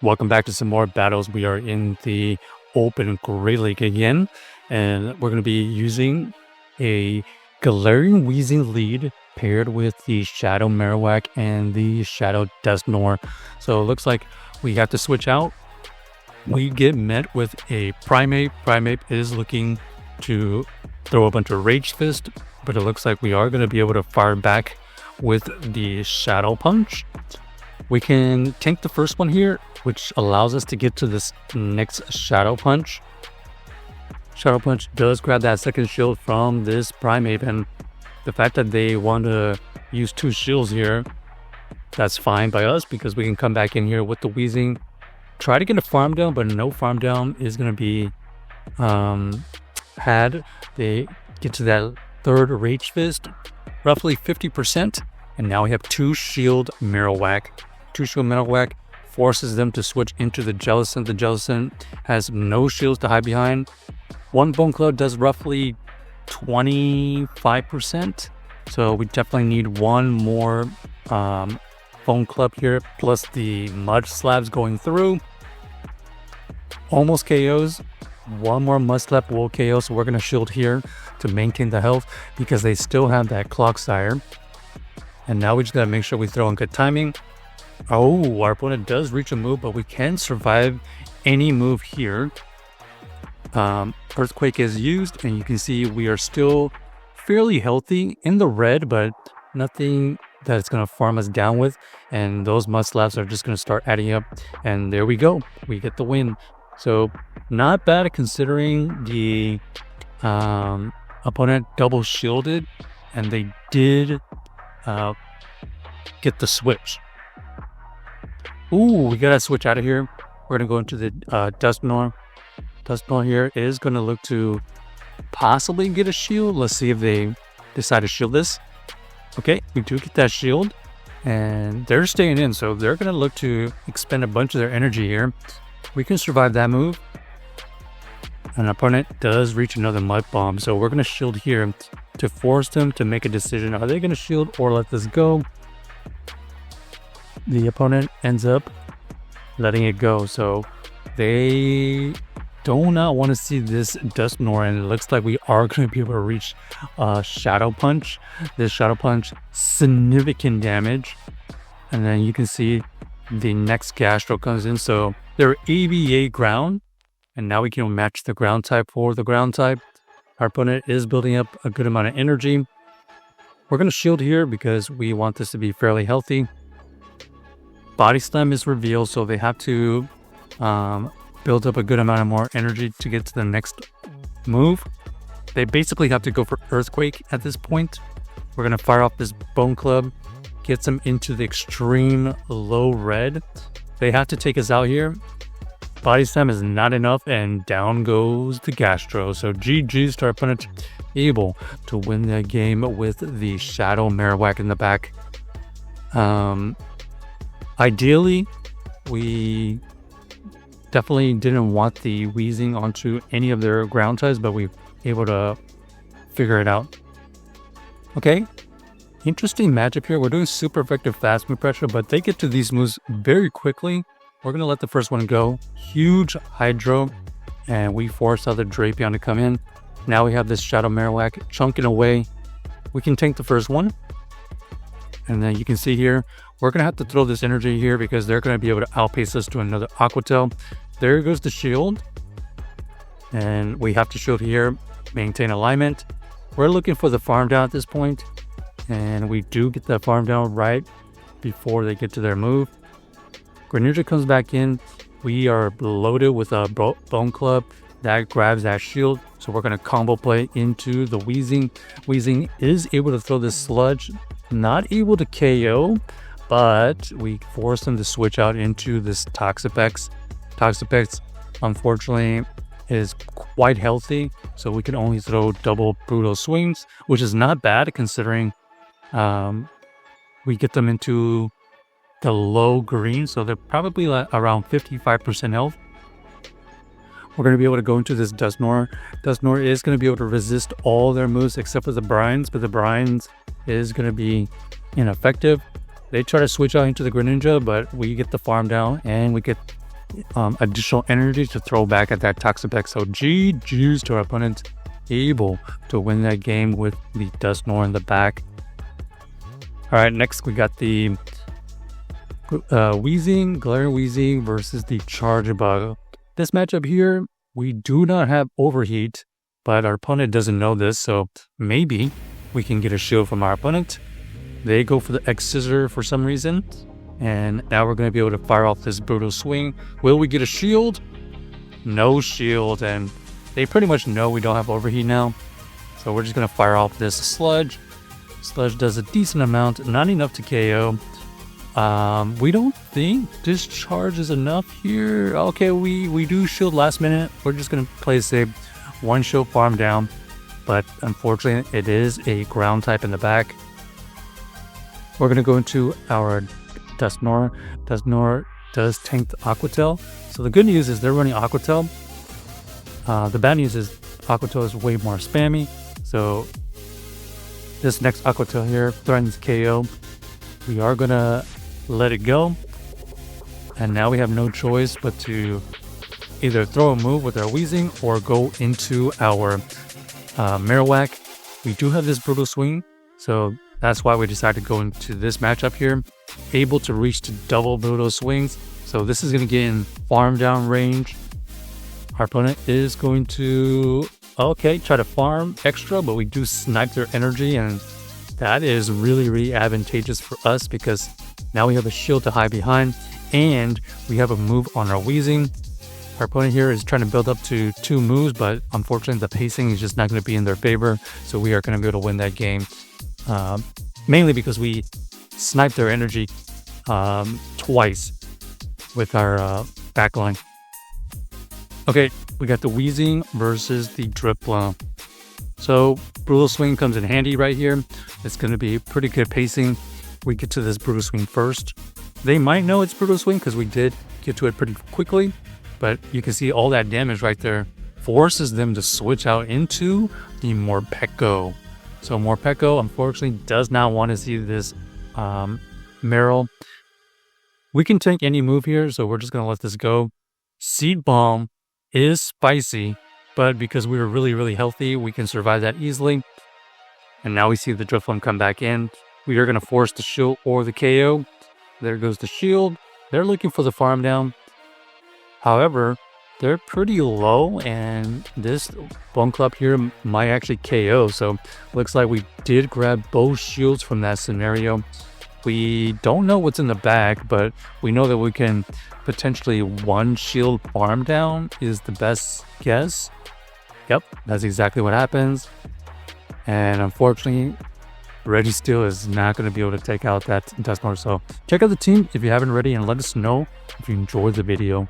Welcome back to some more battles. We are in the open Great League again, and we're going to be using a Galarian Weezing lead paired with the Shadow Marowak and the Shadow Dusknoir. So it looks like we have to switch out. We get met with a Primeape. Primeape is looking to throw a bunch of Rage Fist, but it looks like we are going to be able to fire back with the Shadow Punch. We can tank the first one here, which allows us to get to this next Shadow Punch. Shadow Punch does grab that second shield from this Primeape, and the fact that they want to use two shields here, that's fine by us because we can come back in here with the Weezing, try to get a farm down, but no farm down is going to be had. They get to that third Rage Fist, roughly 50%, and now we have two shield Marowak. Two shield Marowak forces them to switch into the Jellicent. The Jellicent has no shields to hide behind. One Bone Club does roughly 25%. So we definitely need one more Bone Club here, plus the Mud Slabs going through. Almost KOs. One more Mud Slap will KO, so we're going to shield here to maintain the health because they still have that Clocksire. And now we just got to make sure we throw in good timing. Oh, our opponent does reach a move, but we can survive any move here. Earthquake is used, and you can see we are still fairly healthy in the red, but nothing that it's going to farm us down with. And those Mud Slaps are just going to start adding up. And there we go. We get the win. So not bad considering the opponent double shielded, and they did get the switch. Ooh, we gotta switch out of here. We're gonna go into the Dusknoir. Dusknoir here is gonna look to possibly get a shield. Let's see if they decide to shield this. Okay, we do get that shield, and they're staying in, so they're gonna look to expend a bunch of their energy here. We can survive that move. An opponent does reach another Mud Bomb, so we're gonna shield here to force them to make a decision. Are they gonna shield or let this go? The opponent ends up letting it go, so they do not want to see this Dusknoir, and it looks like we are going to be able to reach Shadow Punch. This Shadow Punch, significant damage, and then you can see the next Gastro comes in, so they're AVA ground, and now we can match the ground type for the ground type. Our opponent is building up a good amount of energy. We're going to shield here because we want this to be fairly healthy. Body Slam is revealed, so they have to build up a good amount of more energy to get to the next move. They basically have to go for Earthquake at this point. We're going to fire off this Bone Club, gets them into the extreme low red. They have to take us out here. Body Slam is not enough, and down goes the Gastro. So GG's to our opponent, able to win the game with the Shadow Marowak in the back. Ideally, we definitely didn't want the Weezing onto any of their ground types, but we were able to figure it out. Okay, interesting matchup here. We're doing super effective fast move pressure, but they get to these moves very quickly. We're going to let the first one go. Huge Hydro, and we force out the Drapion to come in. Now we have this Shadow Marowak chunking away. We can tank the first one. And then you can see here, we're going to have to throw this energy here because they're going to be able to outpace us to another Aqua Tail. There goes the shield. And we have to shield here, maintain alignment. We're looking for the farm down at this point. And we do get that farm down right before they get to their move. Greninja comes back in. We are loaded with a Bone Club. That grabs that shield. So we're going to combo play into the Weezing. Weezing is able to throw this Sludge. Not able to KO, but we force them to switch out into this Toxapex. Toxapex, unfortunately, is quite healthy, so we can only throw double brutal swings, which is not bad considering we get them into the low green, so they're probably around 55% health. We're going to be able to go into this Dusknoir. Dusknoir is going to be able to resist all their moves except for the Brines, but the Brines is going to be ineffective. They try to switch out into the Greninja, but we get the farm down and we get additional energy to throw back at that Toxapex. So GG's to our opponent, able to win that game with the Dusknoir in the back. All right, next we got the Weezing, Galarian Weezing versus the Charjabug. This matchup here, we do not have Overheat, but our opponent doesn't know this, so maybe we can get a shield from our opponent. They go for the X-Scissor for some reason, and now we're going to be able to fire off this brutal swing. Will we get a shield? No shield, and they pretty much know we don't have Overheat now, so we're just going to fire off this Sludge. Sludge does a decent amount, not enough to KO. We don't think Discharge is enough here. Okay, we do shield last minute. We're just going to play safe. One shield farm down, but unfortunately it is a ground type in the back. We're going to go into our Dusknoir. Dusknoir does tank the Aqua Tail. So the good news is they're running Aqua Tail. The bad news is Aqua Tail is way more spammy. So this next Aqua Tail here threatens KO. We are going to let it go. And now we have no choice but to either throw a move with our Weezing or go into our Marowak. We do have this Brutal Swing, so that's why we decided to go into this matchup here. Able to reach to double Brutal Swings, so this is going to get in farm down range. Our opponent is going to, okay, try to farm extra, but we do snipe their energy, and that is really advantageous for us because now we have a shield to hide behind, and we have a move on our Weezing. Our opponent here is trying to build up to 2 moves, but unfortunately the pacing is just not going to be in their favor, so we are going to be able to win that game. Mainly because we sniped their energy twice with our backline. Okay, we got the Weezing versus the Drifloon. So Brutal Swing comes in handy right here. It's going to be pretty good pacing. We get to this Brutal Swing first. They might know it's Brutal Swing because we did get to it pretty quickly, but you can see all that damage right there forces them to switch out into the Morpeko. So Morpeko unfortunately does not want to see this Meryl. We can tank any move here, so we're just going to let this go. Seed Bomb is spicy, but because we were really healthy, we can survive that easily. And now we see the Drifloon come back in. We are going to force the shield or the KO. There goes the shield. They're looking for the farm down. However, they're pretty low, and this Bone Club here might actually KO. So looks like we did grab both shields from that scenario. We don't know what's in the bag, but we know that we can potentially one shield farm down is the best guess. Yep, that's exactly what happens. And unfortunately, Registeel is not going to be able to take out that Dusknoir. So check out the team if you haven't already, and let us know if you enjoyed the video.